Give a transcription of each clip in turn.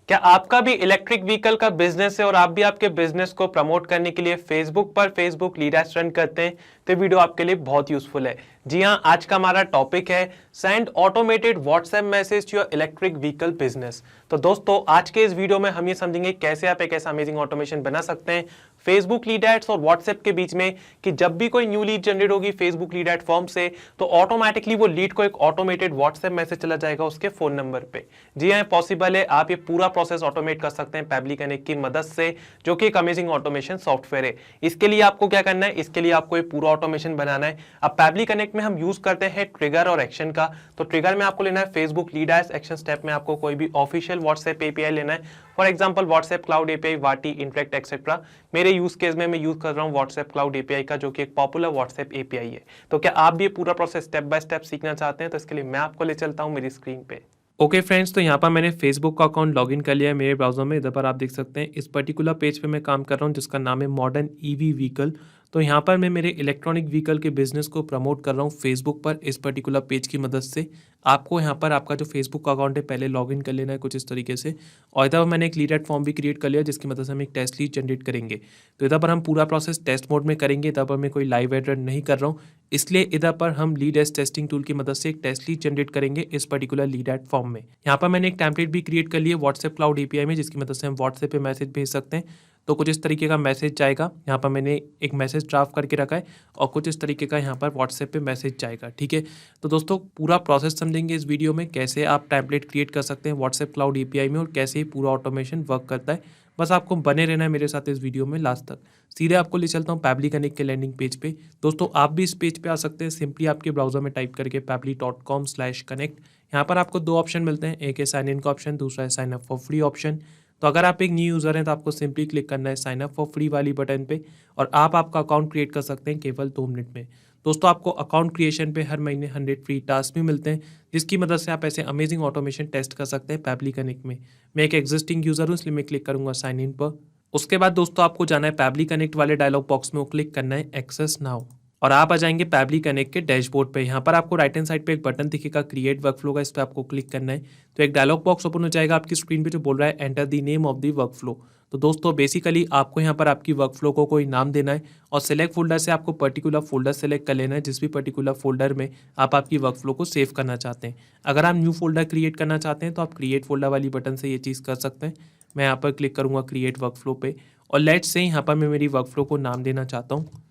क्या आपका भी इलेक्ट्रिक व्हीकल का बिजनेस है और आप भी आपके बिजनेस को प्रमोट करने के लिए फेसबुक पर फेसबुक लीड एड्स रन करते हैं तो वीडियो आपके लिए बहुत यूजफुल है। जी हाँ, आज का हमारा टॉपिक है send automated WhatsApp message to your electric vehicle business. तो दोस्तों, आज के इस वीडियो में हम ये समझेंगे कैसे आप एक ऐसा अमेजिंग ऑटोमेशन बना सकते हैं फेसबुक लीड एड्स और व्हाट्सएप के बीच में कि जब भी कोई न्यू लीड जनरेट होगी फेसबुक लीड एड फॉर्म से तो ऑटोमेटिकली वो लीड को एक ऑटोमेटेड व्हाट्सएप मैसेज चला जाएगा उसके फोन नंबर पे। जी हाँ, पॉसिबल है। आप ये पूरा प्रोसेस ऑटोमेट कर सकते हैं पैबली कनेक्ट की मदद से, जो कि एक अमेजिंग ऑटोमेशन सॉफ्टवेयर है। इसके लिए आपको क्या करना है, इसके लिए आपको ये पूरा ऑटोमेशन बनाना है। अब पैबली कनेक्ट में हम यूज करते हैं ट्रिगर और एक्शन का। तो ट्रिगर में आपको लेना है Facebook lead ads, action step में आपको कोई भी ऑफिशियल व्हाट्सएप एपीआई लेना है। For example WhatsApp cloud API, Wati, Interakt etcetera. मेरे यूज केस में मैं यूज कर रहा हूँ व्हाट्सएप क्लाउड एपीआई का, जो कि एक पॉपुलर व्हाट्सएप एपीआई है। तो क्या आप भी ये पूरा प्रोसेस स्टेप बाय स्टेप सीखना चाहते हैं तो इसके लिए मैं आपको ले चलता हूँ मेरी स्क्रीन पे। ओके फ्रेंड्स, तो यहाँ पर मैंने फेसबुक का अकाउंट लॉगिन कर लिया है मेरे ब्राउजर में। इधर पर आप देख सकते हैं इस पर्टिकुलर पेज पे मैं काम कर रहा हूँ जिसका नाम है मॉडर्न ईवी व्हीकल। तो यहाँ पर मैं मेरे इलेक्ट्रॉनिक व्हीकल के बिजनेस को प्रमोट कर रहा हूँ फेसबुक पर इस पर्टिकुलर पेज की मदद से। आपको यहाँ पर आपका जो फेसबुक का अकाउंट है पहले लॉगिन कर लेना है कुछ इस तरीके से, और इधर मैंने एक लीड एड फॉर्म भी क्रिएट कर लिया जिसकी मदद से हम एक टेस्ट लीड जनरेट करेंगे। तो इधर पर हम पूरा प्रोसेस टेस्ट मोड में करेंगे। इधर पर मैं कोई लाइव एड रन नहीं कर रहा हूँ, इसलिए इधर पर हम लीड एज टेस्टिंग टूल की मदद से एक टेस्ट लीड जनरेट करेंगे इस पर्टिकुलर लीड एड फॉर्म में। यहाँ पर मैंने एक टेम्पलेट भी क्रिएट कर लिया व्हाट्सएप क्लाउड एपीआई में, जिसकी मदद से हम व्हाट्सएप पे मैसेज भेज सकते हैं। तो कुछ इस तरीके का मैसेज जाएगा। यहाँ पर मैंने एक मैसेज ड्राफ्ट करके रखा है और कुछ इस तरीके का यहाँ पर व्हाट्सएप पे मैसेज जाएगा। ठीक है, तो दोस्तों पूरा प्रोसेस समझेंगे इस वीडियो में, कैसे आप टेम्पलेट क्रिएट कर सकते हैं व्हाट्सएप क्लाउड एपीआई में और कैसे ही पूरा ऑटोमेशन वर्क करता है। बस आपको बने रहना है मेरे साथ इस वीडियो में लास्ट तक। सीधे आपको ले चलता हूँ पैबली कनेक्ट के लैंडिंग पेज पे। दोस्तों आप भी इस पेज पे आ सकते हैं, सिंपली आपके ब्राउजर में टाइप करके pabbly.com/connect। यहाँ पर आपको दो ऑप्शन मिलते हैं, एक है साइन इन का ऑप्शन, दूसरा है sign up for free option. तो अगर आप एक न्यू यूज़र हैं तो आपको सिंपली क्लिक करना है साइन अप फॉर फ्री वाली बटन पे और आप आपका अकाउंट क्रिएट कर सकते हैं केवल 2 मिनट में। दोस्तों आपको अकाउंट क्रिएशन पे हर महीने 100 फ्री टास्क भी मिलते हैं, जिसकी मदद से आप ऐसे अमेजिंग ऑटोमेशन टेस्ट कर सकते हैं पैबली कनेक्ट में। मैं एक एग्जिस्टिंग यूज़र हूँ इसलिए मैं क्लिक करूँगा साइन इन पर। उसके बाद दोस्तों आपको जाना है पैबली कनेक्ट वाले डायलॉग बॉक्स में और क्लिक करना है एक्सेस नाउ, और आप आ जाएंगे पैबली कनेक्ट के डैशबोर्ड पे। यहाँ पर आपको राइट हैंड साइड पे एक बटन दिखेगा क्रिएट वर्कफ्लो का, इस पर आपको क्लिक करना है। तो एक डायलॉग बॉक्स ओपन हो जाएगा आपकी स्क्रीन पे जो बोल रहा है enter the name of the workflow. तो दोस्तों बेसिकली आपको यहाँ पर आपकी वर्कफ्लो को कोई नाम देना है और सिलेक्ट फोल्डर से आपको पर्टिकुलर फोल्डर सेलेक्ट कर लेना है जिस भी पर्टिकुलर फोल्डर में आप आपकी वर्कफ्लो को सेव करना चाहते हैं। अगर आप न्यू फोल्डर क्रिएट करना चाहते हैं तो आप क्रिएट फोल्डर वाली बटन से ये चीज़ कर सकते हैं। मैं यहाँ पर क्लिक करूँगा क्रिएट वर्कफ्लो पे और लेट्स से यहाँ पर मैं मेरी वर्कफ्लो को नाम देना चाहता हूँ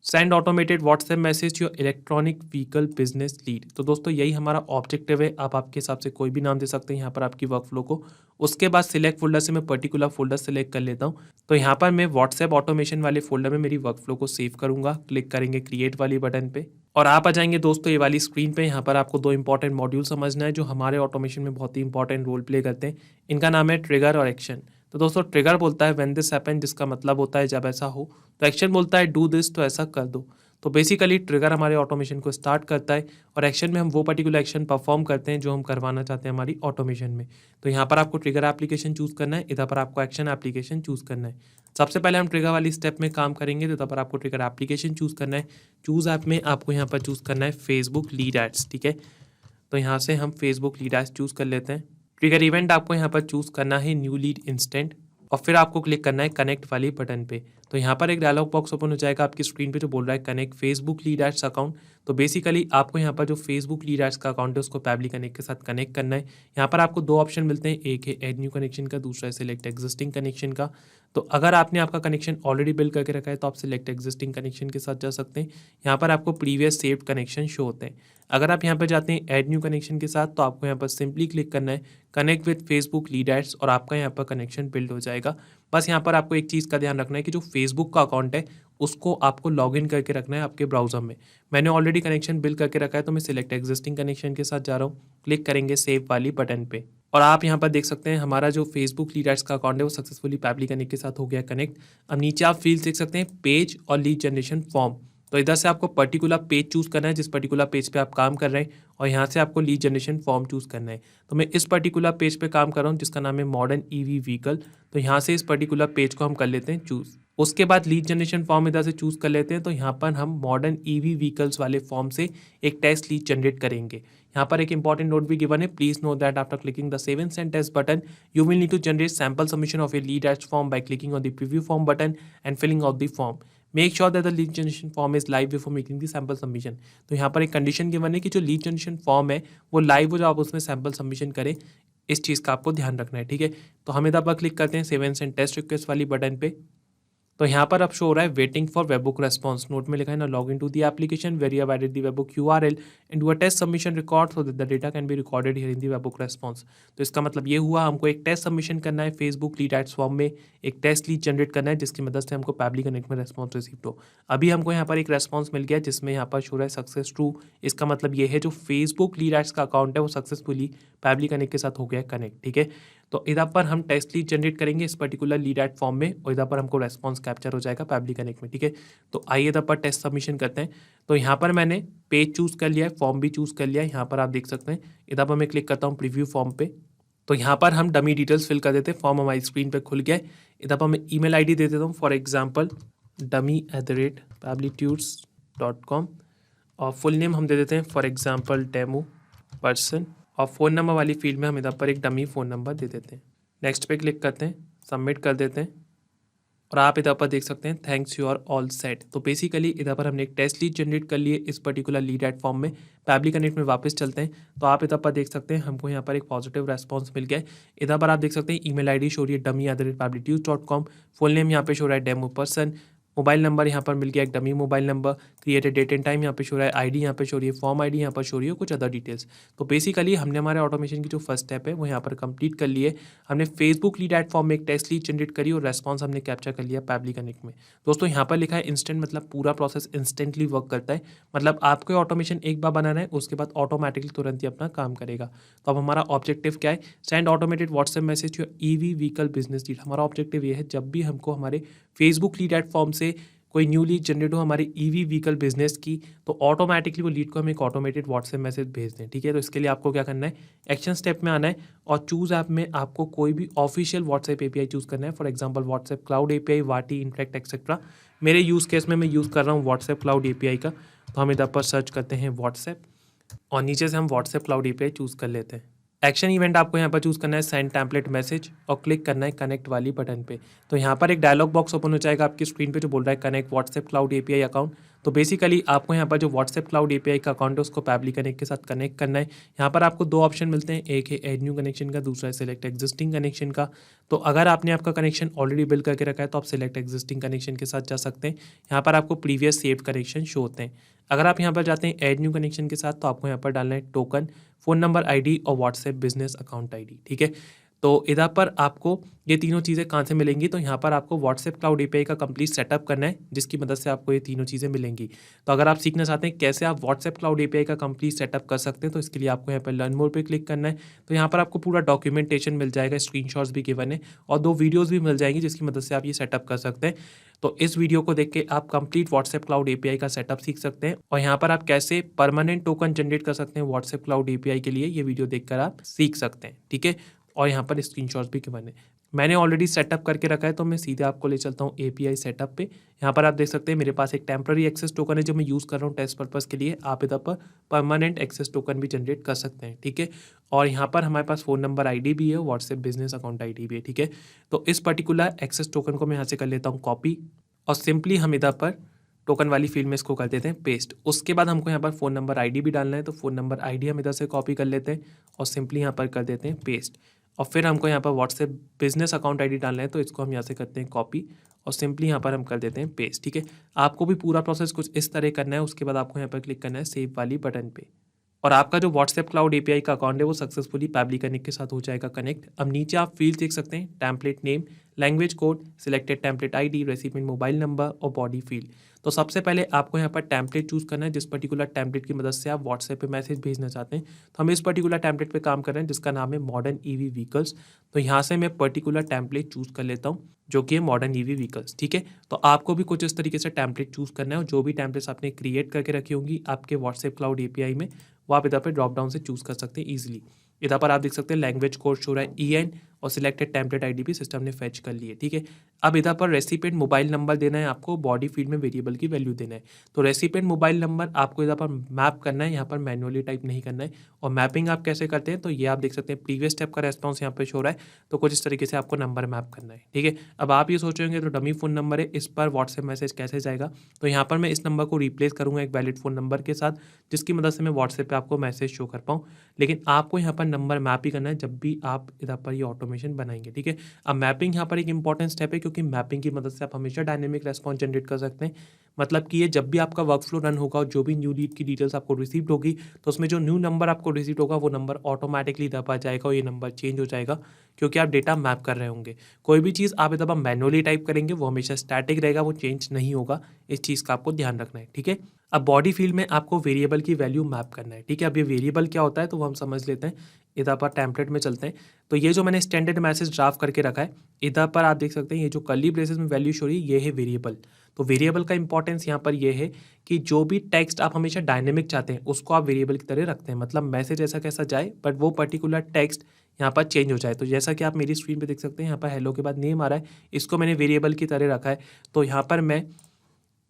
send automated WhatsApp message your electronic vehicle business lead. तो दोस्तों यही हमारा ऑब्जेक्टिव है। आप आपके हिसाब से कोई भी नाम दे सकते हैं यहाँ पर आपकी वर्कफ्लो को। उसके बाद सिलेक्ट फोल्डर से मैं पर्टिकुलर फोल्डर सेलेक्ट कर लेता हूँ। तो यहाँ पर मैं व्हाट्सएप ऑटोमेशन वाले फोल्डर में मेरी वर्कफ्लो को सेव करूँगा। क्लिक करेंगे क्रिएट वाली बटन पे और आप आ जाएंगे दोस्तों ये वाली स्क्रीन पे। यहाँ पर आपको 2 इंपॉर्टेंट मॉड्यूल समझना है जो हमारे ऑटोमेशन में बहुत ही इंपॉर्टेंट रोल प्ले करते हैं। इनका नाम है ट्रिगर और एक्शन। तो दोस्तों ट्रिगर बोलता है व्हेन दिस हैपन, जिसका मतलब होता है जब ऐसा हो। तो एक्शन बोलता है डू दिस, तो ऐसा कर दो। तो बेसिकली ट्रिगर हमारे ऑटोमेशन को स्टार्ट करता है और एक्शन में हम वो पर्टिकुलर एक्शन परफॉर्म करते हैं जो हम करवाना चाहते हैं हमारी ऑटोमेशन में। तो यहाँ पर आपको ट्रिगर एप्लीकेशन चूज करना है, इधर पर आपको एक्शन एप्लीकेशन चूज करना है। सबसे पहले हम ट्रिगर वाली स्टेप में काम करेंगे तो इधर पर आपको ट्रिगर एप्लीकेशन चूज करना है। चूज ऐप में आपको यहाँ पर चूज करना है फेसबुक लीड एड्स। ठीक है, तो यहाँ से हम फेसबुक लीड एड्स चूज कर लेते हैं। ट्रिगर इवेंट आपको यहाँ पर चूज करना है न्यू लीड इंस्टेंट और फिर आपको क्लिक करना है कनेक्ट वाली बटन पे। तो यहाँ पर एक डायलॉग बॉक्स ओपन हो जाएगा आपकी स्क्रीन पे जो बोल रहा है connect Facebook lead ads account. तो बेसिकली आपको यहाँ पर जो फेसबुक लीड एड्स का अकाउंट है उसको पैबली कनेक्ट के साथ कनेक्ट करना है। यहाँ पर आपको 2 ऑप्शन मिलते हैं, एक है ऐड न्यू कनेक्शन का, दूसरा है सिलेक्ट एग्जिस्टिंग कनेक्शन का। तो अगर आपने आपका कनेक्शन ऑलरेडी बिल्ड करके रखा है तो आप सिलेक्ट एग्जिस्टिंग कनेक्शन के साथ जा सकते हैं। यहाँ पर आपको प्रीवियस सेव्ड कनेक्शन शो होते हैं। अगर आप यहाँ पर जाते हैं ऐड न्यू कनेक्शन के साथ तो आपको यहाँ पर सिंपली क्लिक करना है connect with Facebook lead ads और आपका यहाँ पर कनेक्शन बिल्ड हो जाएगा। बस यहाँ पर आपको एक चीज़ का ध्यान रखना है कि जो फेसबुक का अकाउंट है उसको आपको लॉगिन करके रखना है आपके ब्राउजर में। मैंने ऑलरेडी कनेक्शन बिल्ड करके रखा है तो मैं सिलेक्ट एग्जिस्टिंग कनेक्शन के साथ जा रहा हूँ। क्लिक करेंगे सेव वाली बटन पे और आप यहाँ पर देख सकते हैं हमारा जो फेसबुक लीड एड्स का अकाउंट है वो सक्सेसफुली पैबली कनेक्ट के साथ हो गया कनेक्ट। अब नीचे आप फील्ड देख सकते हैं पेज और लीड जनरेशन फॉर्म। तो इधर से आपको पर्टिकुलर पेज चूज करना है जिस पर्टिकुलर पेज पे आप काम कर रहे हैं और यहाँ से आपको लीड जनरेशन फॉर्म चूज करना है। तो मैं इस पर्टिकुलर पेज पे काम कर रहा हूँ जिसका नाम है मॉडर्न ईवी व्हीकल। तो यहाँ से इस पर्टिकुलर पेज को हम कर लेते हैं चूज। उसके बाद लीड जनरेशन फॉर्म इधर से चूज कर लेते हैं। तो यहाँ पर हम मॉडर्न ईवी व्हीकल्स वाले फॉर्म से एक टेस्ट लीड जनरेट करेंगे। यहाँ पर एक इंपॉर्टेंट नोट भी गिवन है, please know that after clicking the save and send test button you will need to generate sample submission of your lead ads form by clicking on the preview form button and filling out the form. Make sure that the lead generation form is live before making the sample submission. तो यहाँ पर एक condition given है कि जो lead generation form है वो live हो, जो आप उसमें सैम्पल सबमिशन करें, इस चीज़ का आपको ध्यान रखना है, ठीक है। तो हम इधर पर क्लिक करते हैं save and send test request वाली बटन पे। तो यहाँ पर अब शो हो रहा है waiting for webhook response. Note में लिखा है ना, log in to the application where you have added the webhook URL and do a test submission record so that the data can be recorded here in the webhook response. तो इसका मतलब ये हुआ हमको एक टेस्ट सबमिशन करना है Facebook lead ads form में, एक टेस्ट लीड जनरेट करना है जिसकी मदद से हमको पैबली कनेक्ट में रेस्पॉन्स रिसीव हो। अभी हमको यहाँ पर एक रेस्पॉन्स मिल गया जिसमें यहाँ पर शो रहा है सक्सेस ट्रू। इसका मतलब ये है जो फेसबुक लीड एड्स का अकाउंट है वो सक्सेसफुली पैबली कनेक्ट के साथ हो गया कनेक्ट, ठीक है। तो इधर पर हम टेस्ट लीड जनरेट करेंगे इस पर्टिकुलर लीड एड फॉर्म में और इधर पर हमको रेस्पॉन्स कैप्चर हो जाएगा पैबली कनेक्ट में, ठीक है। तो आइए इधर पर टेस्ट सबमिशन करते हैं। तो यहाँ पर मैंने पेज चूज़ कर लिया है, फॉर्म भी चूज़ कर लिया है। यहाँ पर आप देख सकते हैं, इधर पर मैं क्लिक करता हूँ प्रीव्यू फॉर्म पे। तो यहाँ पर हम डमी डिटेल्स फिल कर देते हैं, फॉर्म हमारी स्क्रीन पर खुल गया है। इधर पर मैं ईमेल आईडी दे देता हूँ, फॉर एग्जाम्पल dummy@pablitudes.com और फुल नेम हम दे देते हैं फॉर एग्जाम्पल डेमो पर्सन और फ़ोन नंबर वाली फील्ड में हम इधर पर एक डमी फ़ोन नंबर दे देते हैं। नेक्स्ट पे क्लिक करते हैं, सबमिट कर देते हैं और आप इधर पर देख सकते हैं thanks you are all set. तो बेसिकली इधर पर हमने एक टेस्ट लीड जनरेट कर लिए इस पर्टिकुलर लीड एड फॉर्म में। पैबली कनेक्ट में वापस चलते हैं तो आप इधर पर देख सकते हैं हमको यहाँ पर एक पॉजिटिव रेस्पॉन्स मिल गया है। इधर पर आप देख सकते हैं ईमेल आईडी शो रही है dummy@pablitudes.com, फुल नेम यहाँ पे शो रहा है डेमो पर्सन, मोबाइल नंबर यहाँ पर मिल गया एक dummy mobile number, created date and time यहाँ पे शो रहा है, आईडी यहाँ पे शो रही है, फॉर्म आईडी यहाँ पर शो रही है, कुछ अदर डिटेल्स। तो बेसिकली हमने हमारे ऑटोमेशन की जो फर्स्ट स्टेप है वो यहाँ पर कंप्लीट कर लिए। हमने फेसबुक लीड एड फॉर्म में एक टेस्ट लीड जनरेट करी और रेस्पॉन्स हमने कैप्चर कर लिया पैबली कनेक्ट में। दोस्तों यहाँ पर लिखा है इंस्टेंट, मतलब पूरा प्रोसेस इंस्टेंटली वर्क करता है, मतलब आपको ऑटोमेशन एक बार बनाना है उसके बाद ऑटोमेटिकली तुरंत ही अपना काम करेगा। तो अब हमारा ऑब्जेक्टिव क्या है, send automated WhatsApp message to EV vehicle business lead. हमारा ऑब्जेक्टिव ये है जब भी हमको हमारे फेसबुक लीड एड फॉर्म से कोई न्यू लीड जनरेट हो हमारी EV व्हीकल बिजनेस की, तो ऑटोमेटिकली वो लीड को हम एक ऑटोमेटेड व्हाट्सएप मैसेज भेज दें, ठीक है। तो इसके लिए आपको क्या करना है, एक्शन स्टेप में आना है और चूज़ ऐप में आपको कोई भी ऑफिशियल व्हाट्सएप API चूज़ करना है। For example WhatsApp cloud API, वाटी, इंटरेक्ट एक्सेट्रा। मेरे यूज़ केस में मैं यूज़ कर रहा हूँ व्हाट्सएप क्लाउड API का। तो हम इधर पर सर्च करते हैं व्हाट्सएप और नीचे से हम व्हाट्सएप क्लाउड API चूज़ कर लेते हैं। एक्शन इवेंट आपको यहाँ पर चूज़ करना है सेंड टेम्पलेट मैसेज और क्लिक करना है कनेक्ट वाली बटन पे। तो यहाँ पर एक डायलॉग बॉक्स ओपन हो जाएगा आपकी स्क्रीन पे जो बोल रहा है connect WhatsApp cloud API account. तो बेसिकली आपको यहाँ पर जो व्हाट्सएप क्लाउड API का अकाउंट है उसको पैबली कनेक्ट के साथ कनेक्ट करना है। यहाँ पर आपको दो ऑप्शन मिलते हैं, एक है ऐड न्यू कनेक्शन का, दूसरा है सिलेक्ट एग्जिस्टिंग कनेक्शन का। तो अगर आपने आपका कनेक्शन ऑलरेडी बिल्ड करके रखा है तो आप सिलेक्ट एग्जिस्टिंग कनेक्शन के साथ जा सकते हैं। यहाँ पर आपको प्रीवियस सेव्ड कनेक्शन शो होते हैं। अगर आप यहाँ पर जाते हैं ऐड न्यू कनेक्शन के साथ तो आपको यहाँ पर डालना है टोकन, फ़ोन नंबर, ID और व्हाट्सएप बिजनेस अकाउंट ID, ठीक है। तो इधर पर आपको ये तीनों चीज़ें कहाँ से मिलेंगी, तो यहाँ पर आपको व्हाट्सएप क्लाउड API का कंप्लीट सेटअप करना है जिसकी मदद से आपको ये तीनों चीज़ें मिलेंगी। तो अगर आप सीखना चाहते हैं कैसे आप व्हाट्सएप क्लाउड API का कंप्लीट सेटअप कर सकते हैं तो इसके लिए आपको यहाँ पर लर्न मोर पे क्लिक करना है। तो यहाँ पर आपको पूरा डॉक्यूमेंटेशन मिल जाएगा, स्क्रीनशॉट्स भी गिवन है और 2 वीडियोज़ भी मिल जाएंगी जिसकी मदद से आप ये सेटअप कर सकते हैं। तो इस वीडियो को देख के आप कंप्लीट व्हाट्सएप क्लाउड API का सेटअप सीख सकते हैं और यहाँ पर आप कैसे परमानेंट टोकन जनरेट कर सकते हैं व्हाट्सएप क्लाउड API के लिए, ये वीडियो देखकर आप सीख सकते हैं, ठीक है। और यहाँ पर स्क्रीनशॉट्स भी गिवन है। मैंने ऑलरेडी सेटअप करके रखा है तो मैं सीधे आपको ले चलता हूँ API सेटअप पे। यहाँ पर आप देख सकते हैं मेरे पास एक टेम्पररी एक्सेस टोकन है जो मैं यूज़ कर रहा हूँ टेस्ट पर्पज़ के लिए। आप इधर पर परमानेंट एक्सेस टोकन भी जनरेट कर सकते हैं, ठीक है। और यहाँ पर हमारे पास फ़ोन नंबर ID भी है, व्हाट्सएप बिजनेस अकाउंट ID भी है, ठीक है। तो इस पर्टिकुलर एक्सेस टोकन को मैं यहाँ से कर लेता हूँ कॉपी और सिंपली हम इधर पर टोकन वाली फील्ड में इसको कर देते हैं पेस्ट। उसके बाद हमको यहाँ पर फ़ोन नंबर ID भी डालना है तो फ़ोन नंबर ID हम इधर से कॉपी कर लेते हैं और सिंपली यहाँ पर कर देते हैं पेस्ट। और फिर हमको यहाँ पर व्हाट्सएप बिजनेस अकाउंट ID डालना है तो इसको हम यहाँ से करते हैं कॉपी और सिंपली यहाँ पर हम कर देते हैं पेस्ट, ठीक है। आपको भी पूरा प्रोसेस कुछ इस तरह करना है। उसके बाद आपको यहाँ पर क्लिक करना है सेव वाली बटन पे और आपका जो व्हाट्सएप क्लाउड API का अकाउंट है वो सक्सेसफुली पैबली कनेक्ट के साथ हो जाएगा कनेक्ट। अब नीचे आप फील्ड देख सकते हैं, template name, language code, selected template ID, recipient mobile number और बॉडी फील्ड। तो सबसे पहले आपको यहाँ पर टेम्पलेट चूज़ करना है जिस पर्टिकुलर टेम्पलेट की मदद से आप व्हाट्सएप पे मैसेज भेजना चाहते हैं। तो हम इस पर्टिकुलर टेम्पलेट पे काम कर रहे हैं जिसका नाम है मॉडर्न EV व्हीकल्स। तो यहाँ से मैं पर्टिकुलर टेम्पलेट चूज़ कर लेता हूँ जो कि है मॉडर्न EV व्हीकल्स, ठीक है। तो आपको भी कुछ इस तरीके से टेम्पलेट चूज़ करना है और जो भी टेम्पलेट्स आपने क्रिएट करके रखी होंगी आपके व्हाट्सएप क्लाउड API में वो आप इधर पर ड्रॉप डाउन से चूज़ कर सकते हैं ईजिली। इधर पर आप देख सकते हैं लैंग्वेज कोड शो रहा है EN और सिलेक्टेड टेम्पलेट आईडी भी सिस्टम ने फेच कर ली है। ठीक है, अब इधर पर रेसिपिएंट मोबाइल नंबर देना है आपको, बॉडी फील्ड में वेरिएबल की वैल्यू देना है। तो रेसिपिएंट मोबाइल नंबर आपको इधर पर मैप करना है, यहाँ पर मैनुअली टाइप नहीं करना है। और मैपिंग आप कैसे करते हैं, तो ये आप देख सकते हैं प्रीवियस स्टेप का रेस्पॉन्स यहाँ पे शो रहा है, तो कुछ इस तरीके से आपको नंबर मैप करना है। ठीक है, अब आप ये सोचेंगे तो डमी फ़ोन नंबर है, इस पर व्हाट्सएप मैसेज कैसे जाएगा, तो यहाँ पर मैं इस नंबर को रिप्लेस करूँगा एक वैलिड फ़ोन नंबर के साथ, जिसकी मदद से मैं व्हाट्सएप पे आपको मैसेज शो कर पाऊँ। लेकिन आपको यहाँ पर नंबर मैप ही करना है जब भी आप इधर पर ये ऑटोमेशन बनाएंगे। ठीक है, अब मैपिंग यहाँ पर एक इंपॉर्टेंट स्टेप है, क्योंकि मैपिंग की मदद से आप हमेशा डायनेमिक रेस्पॉन्स जनरेट कर सकते हैं। मतलब कि ये जब भी आपका वर्क फ्लो रन होगा और जो भी न्यू लीड की डिटेल्स आपको रिसीव होगी, तो उसमें जो न्यू नंबर आपको रिसीव होगा वो नंबर ऑटोमेटिकली इधर पर जाएगा और ये नंबर चेंज हो जाएगा, क्योंकि आप डेटा मैप कर रहे होंगे। कोई भी चीज़ आप इधर पर मैनुअली टाइप करेंगे वो हमेशा स्टैटिक रहेगा, वो चेंज नहीं होगा। इस चीज़ का आपको ध्यान रखना है। ठीक है, अब बॉडी फील्ड में आपको वेरिएबल की वैल्यू मैप करना है। ठीक है, अब ये वेरिएबल क्या होता है तो वो हम समझ लेते हैं। इधर पर टेम्पलेट में चलते हैं। तो ये जो मैंने स्टैंडर्ड मैसेज ड्राफ्ट करके रखा है, इधर पर आप देख सकते हैं ये जो कर्ली ब्रेसेस में वैल्यू शो रही है ये है वेरिएबल। तो वेरिएबल का इंपॉर्टेंस यहाँ पर ये है कि जो भी टेक्स्ट आप हमेशा डायनेमिक चाहते हैं उसको आप वेरिएबल की तरह रखते हैं। मतलब मैसेज ऐसा कैसा जाए बट वो पर्टिकुलर टेक्स्ट यहाँ पर चेंज हो जाए। तो जैसा कि आप मेरी स्क्रीन पे देख सकते हैं, यहाँ पर हेलो के बाद नेम आ रहा है, इसको मैंने वेरिएबल की तरह रखा है। तो यहाँ पर मैं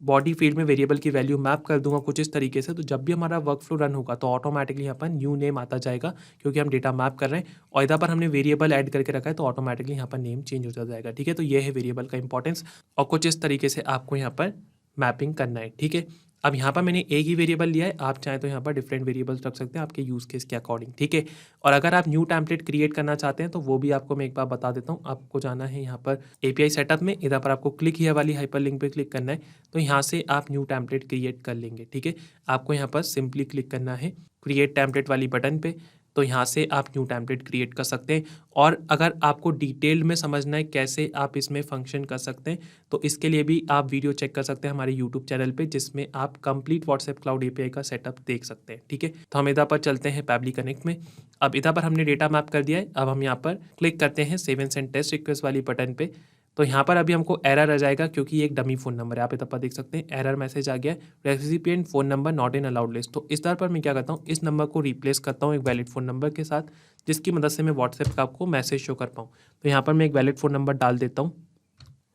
बॉडी फील्ड में वेरिएबल की वैल्यू मैप कर दूंगा कुछ इस तरीके से। तो जब भी हमारा वर्क फ्लो रन होगा तो ऑटोमेटिकली यहाँ पर न्यू नेम आता जाएगा, क्योंकि हम डेटा मैप कर रहे हैं और इधर पर हमने वेरिएबल ऐड करके रखा है, तो ऑटोमेटिकली यहाँ पर नेम चेंज हो जाएगा। ठीक है, तो ये है वेरिएबल का इंपॉर्टेंस और कुछ इस तरीके से आपको यहाँ पर मैपिंग करना है। ठीक है, अब यहाँ पर मैंने एक ही वेरिएबल लिया है, आप चाहें तो यहाँ पर डिफरेंट वेरिएबल्स रख सकते हैं आपके यूज़ केस के अकॉर्डिंग। ठीक है, और अगर आप न्यू टेम्पलेट क्रिएट करना चाहते हैं तो वो भी आपको मैं एक बार बता देता हूँ। आपको जाना है यहाँ पर API सेटअप में, इधर पर आपको क्लिक हियर वाली हाइपर लिंक पे क्लिक करना है, तो यहाँ से आप न्यू टेम्पलेट क्रिएट कर लेंगे। ठीक है, आपको यहाँ पर सिंपली क्लिक करना है क्रिएट टेम्पलेट वाली बटन पे, तो यहाँ से आप न्यू टेम्पलेट क्रिएट कर सकते हैं। और अगर आपको डिटेल में समझना है कैसे आप इसमें फंक्शन कर सकते हैं, तो इसके लिए भी आप वीडियो चेक कर सकते हैं हमारे यूट्यूब चैनल पे, जिसमें आप कंप्लीट व्हाट्सएप क्लाउड API का सेटअप देख सकते हैं। ठीक है, तो हम इधर पर चलते हैं पैबली कनेक्ट में। अब इधर पर हमने डेटा मैप कर दिया है। अब हम यहाँ पर क्लिक करते हैं save and send test request वाली बटन पे। तो यहाँ पर अभी हमको एरर आ जाएगा, क्योंकि ये एक डमी फ़ोन नंबर है। आप इधर पर देख सकते हैं एरर मैसेज आ गया, recipient phone number not in allowed list. तो इस तरह पर मैं क्या करता हूँ, इस नंबर को रिप्लेस करता हूँ एक वैलिड फ़ोन नंबर के साथ, जिसकी मदद से मैं व्हाट्सएप का आपको मैसेज शो कर पाऊँ। तो यहाँ पर मैं एक वैलिड फ़ोन नंबर डाल देता हूँ।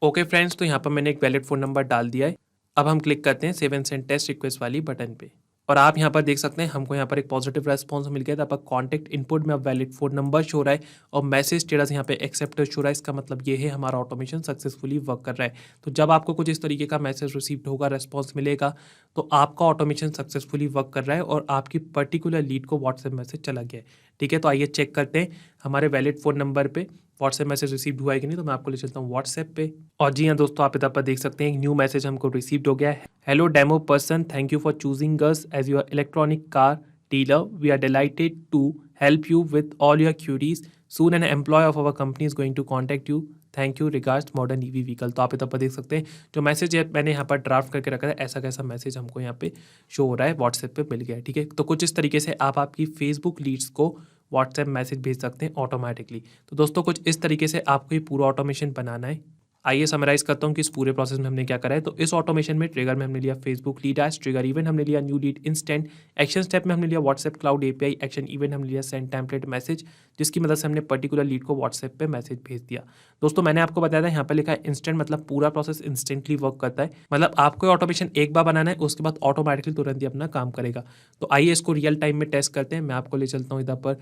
ओके फ्रेंड्स, तो यहाँ पर मैंने एक वैलिड फ़ोन नंबर डाल दिया है। अब हम क्लिक करते हैं save and send test request वाली बटन पे, और आप यहाँ पर देख सकते हैं हमको यहाँ पर एक पॉजिटिव रेस्पॉन्स मिल गया था। आपका कॉन्टैक्ट इनपुट में अब वैलिड फ़ोन नंबर शो रहा है और मैसेज स्टेटस यहाँ पे एक्सेप्टेड शो रहा है। इसका मतलब ये है हमारा ऑटोमेशन सक्सेसफुली वर्क कर रहा है। तो जब आपको कुछ इस तरीके का मैसेज रिसीव होगा, रेस्पॉन्स मिलेगा, तो आपका ऑटोमेशन सक्सेसफुली वर्क कर रहा है और आपकी पर्टिकुलर लीड को व्हाट्सएप मैसेज चला गया है। ठीक है, तो आइए चेक करते हैं हमारे वैलिड फ़ोन नंबर पे व्हाट्सएप मैसेज रिसीव हुआ है कि नहीं। तो मैं आपको ले चलता हूँ व्हाट्सएप पे, और जी हाँ दोस्तों, आप इधर पर देख सकते हैं एक न्यू मैसेज हमको रिसीव हो गया है। Hello demo person, thank you for choosing us as your electronic car dealer. We are delighted to help you with all your queries. Soon an employ of our company is going to contact you. Thank you, regards modern EV vehicle. तो आप इधर पर देख सकते हैं जो message है मैंने यहाँ पर ड्राफ्ट करके रखा है, ऐसा कैसा मैसेज हमको यहाँ पे शो हो रहा है, व्हाट्सएप पे मिल गया है। ठीक है, तो कुछ इस तरीके से आप आपकी फेसबुक लीड्स को व्हाट्सएप मैसेज भेज सकते हैं ऑटोमेटिकली। तो दोस्तों कुछ इस तरीके से आपको ये पूरा ऑटोमेशन बनाना है। आइए समराइज करता हूँ कि इस पूरे प्रोसेस में हमने क्या करा है। तो इस ऑटोमेशन में ट्रिगर में हमने लिया Facebook lead edge trigger event, हमने लिया new lead instant action step में हमने लिया WhatsApp cloud API action event, हमने लिया सेंड टेम्पलेट मैसेज, जिसकी मदद से हमने पर्टिकुलर लीड को व्हाट्सएप पे मैसेज भेज दिया। दोस्तों मैंने आपको बताया था यहाँ पे लिखा है इंस्टेंट, मतलब पूरा प्रोसेस इंस्टेंटली वर्क करता है। मतलब आपको ऑटोमेशन एक बार बनाना है, उसके बाद ऑटोमेटिकली तुरंत ही अपना काम करेगा। तो आइए इसको रियल टाइम में टेस्ट करते हैं। मैं आपको ले चलता हूँ इधर पर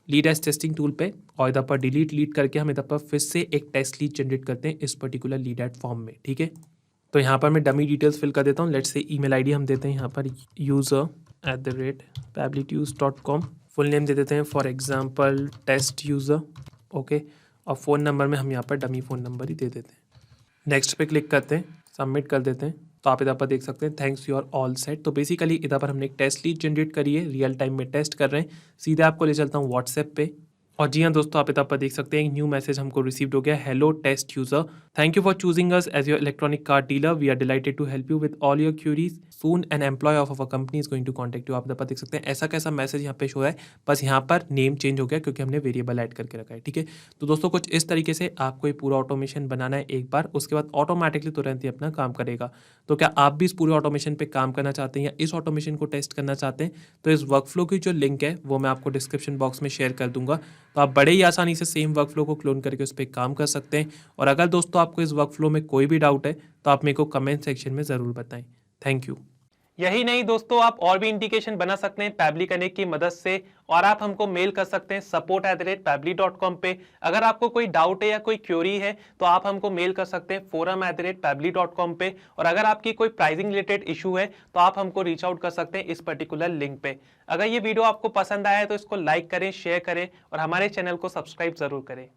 लीड एज टेस्टिंग टूल पे, और इधर पर डिलीट लीड करके हम इधर पर फिर से एक टेस्ट लीड जनरेट करते हैं इस पर्टिकुलर लीड एड फॉर्म में। ठीक है, तो यहाँ पर मैं डमी डिटेल्स फिल कर देता हूँ। लेट्स से ईमेल आईडी हम देते हैं यहाँ पर user@pablitudes.com, फुल नेम दे देते हैं for example test user. Okay, और फ़ोन नंबर में हम यहाँ पर डमी फ़ोन नंबर ही दे देते हैं। नेक्स्ट पे क्लिक करते हैं, सबमिट कर देते हैं। तो आप इधर पर देख सकते हैं thanks you are all set. तो बेसिकली इधर पर हमने एक टेस्ट लीड जनरेट करी है, रियल टाइम में टेस्ट कर रहे हैं। सीधे आपको ले चलता हूँ व्हाट्सएप पे, और जी हाँ दोस्तों, आप इधर पर देख सकते हैं एक न्यू मैसेज हमको रिसीव हो गया। Hello test user, thank you for choosing us as your electronic car dealer. We are delighted to help you with all your queries. Soon an employ of our company is going to contact you. आप इधर पर देख सकते हैं ऐसा कैसा message यहाँ पे शो है, बस यहाँ पर नेम चेंज हो गया क्योंकि हमने वेरिएबल ऐड करके रखा है। ठीक है, तो दोस्तों कुछ इस तरीके से आपको ये पूरा ऑटोमेशन बनाना है एक बार, उसके बाद ऑटोमेटिकली तुरंत ही अपना काम करेगा। तो क्या आप भी इस पूरे ऑटोमेशन पे काम करना चाहते हैं या इस ऑटोमेशन को टेस्ट करना चाहते हैं, तो इस वर्कफ्लो की जो लिंक है वो मैं आपको डिस्क्रिप्शन बॉक्स में शेयर कर दूंगा। तो तो आप बड़े ही आसानी से सेम वर्कफ्लो को क्लोन करके उस पर काम कर सकते हैं। और अगर दोस्तों आपको इस वर्कफ्लो में कोई भी डाउट है तो आप मेरे को कमेंट सेक्शन में ज़रूर बताएं। Thank you. यही नहीं दोस्तों, आप और भी इंडिकेशन बना सकते हैं पैबली कनेक्ट की मदद से, और आप हमको मेल कर सकते हैं support@pabbly.com पे। अगर आपको कोई डाउट है या कोई क्वेरी है तो आप हमको मेल कर सकते हैं forum@pabbly.com पे। और अगर आपकी कोई प्राइसिंग रिलेटेड इशू है तो आप हमको रीच आउट कर सकते हैं इस पर्टिकुलर लिंक पे। अगर ये वीडियो आपको पसंद आया है तो इसको लाइक करें, शेयर करें और हमारे चैनल को सब्सक्राइब जरूर करें।